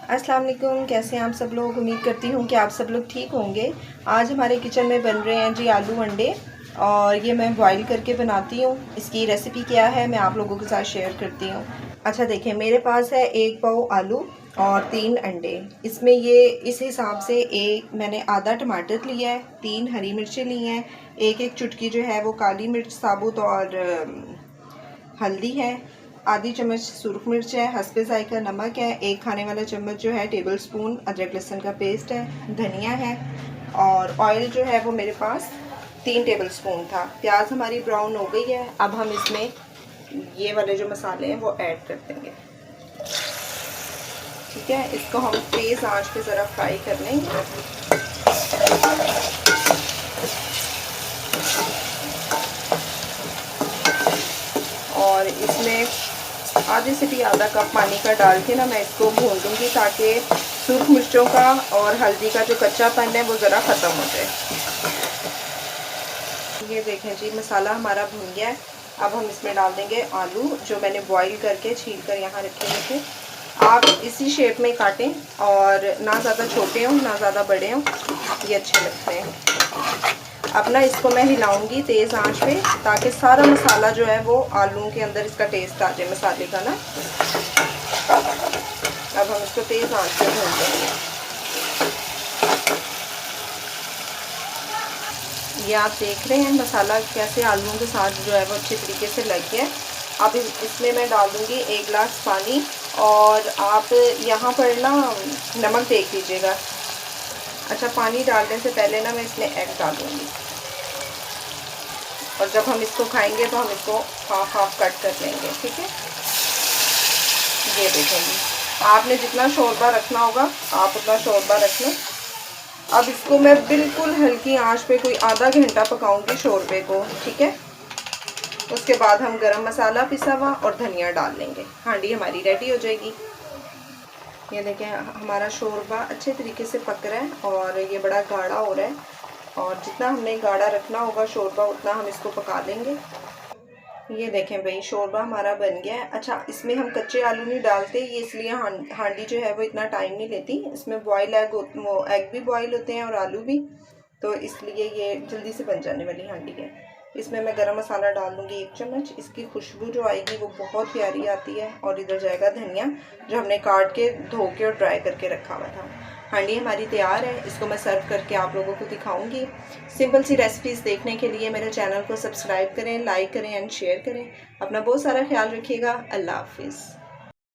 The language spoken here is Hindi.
अस्सलाम वालेकुम, कैसे हैं आप सब लोग। उम्मीद करती हूँ कि आप सब लोग ठीक होंगे। आज हमारे किचन में बन रहे हैं जी आलू अंडे, और ये मैं बॉईल करके बनाती हूँ। इसकी रेसिपी क्या है मैं आप लोगों के साथ शेयर करती हूँ। अच्छा देखें, मेरे पास है 1 पाव आलू और 3 अंडे। इसमें ये इस हिसाब से एक मैंने आधा टमाटर लिया है, 3 हरी मिर्चें ली हैं, एक चुटकी जो है वो काली मिर्च साबुत और हल्दी है, आधी चम्मच सुरख मिर्च है, हस्बे ज़ायका नमक है, 1 खाने वाला चम्मच जो है टेबल स्पून अदरक लहसुन का पेस्ट है, धनिया है, और ऑयल जो है वो मेरे पास 3 टेबल स्पून था। प्याज हमारी ब्राउन हो गई है। अब हम इसमें ये वाले जो मसाले हैं वो ऐड कर देंगे। ठीक है, इसको हम तेज़ आंच पे ज़रा फ्राई कर लेंगे। और इसमें आधे से भी आधा कप पानी का डाल के ना मैं इसको भून दूँगी, ताकि सूख मिर्चों का और हल्दी का जो कच्चापन है वो ज़रा ख़त्म हो जाए। ये देखें जी, मसाला हमारा भून गया है। अब हम इसमें डाल देंगे आलू जो मैंने बॉईल करके छील कर यहाँ रखे हुए थे। आप इसी शेप में काटें, और ना ज़्यादा छोटे हों ना ज़्यादा बड़े हों, ये अच्छे लगते हैं। अब ना इसको मैं हिलाऊंगी तेज़ आंच पे, ताकि सारा मसाला जो है वो आलू के अंदर इसका टेस्ट आ जाए मसाले का ना। अब हम इसको तेज़ आंच पे भून देंगे। ये आप देख रहे हैं मसाला कैसे आलूओं के साथ जो है वो अच्छे तरीके से लग गया। अब इसमें मैं डाल दूँगी 1 गिलास पानी, और आप यहाँ पर ना नमक देख लीजिएगा। अच्छा, पानी डालने से पहले ना मैं इसमें एग डालूँगी, और जब हम इसको खाएंगे तो हम इसको हाफ कट कर लेंगे। ठीक है, ये देखेंगे, आपने जितना शोरबा रखना होगा आप उतना शोरबा रख लें। अब इसको मैं बिल्कुल हल्की आंच पे कोई आधा घंटा पकाऊंगी शोरबे को। ठीक है, उसके बाद हम गरम मसाला पिसा हुआ और धनिया डाल लेंगे। हांडी हमारी रेडी हो जाएगी। ये देखें, हमारा शोरबा अच्छे तरीके से पक रहा है और ये बड़ा गाढ़ा हो रहा है, और जितना हमने गाढ़ा रखना होगा शोरबा उतना हम इसको पका लेंगे। ये देखें भाई, शोरबा हमारा बन गया है। अच्छा, इसमें हम कच्चे आलू नहीं डालते, ये इसलिए हांडी जो है वो इतना टाइम नहीं लेती। इसमें बॉयल एग, वो एग भी बॉयल होते हैं और आलू भी, तो इसलिए ये जल्दी से बन जाने वाली हांडी है। इसमें मैं गरम मसाला डाल दूँगी 1 चम्मच। इसकी खुशबू जो आएगी वो बहुत प्यारी आती है। और इधर जाएगा धनिया जो हमने काट के धो के और ड्राई करके रखा हुआ था। हांडी हमारी तैयार है, इसको मैं सर्व करके आप लोगों को दिखाऊंगी। सिंपल सी रेसिपीज़ देखने के लिए मेरे चैनल को सब्सक्राइब करें, लाइक करें एंड शेयर करें। अपना बहुत सारा ख्याल रखिएगा। अल्लाह हाफिज़।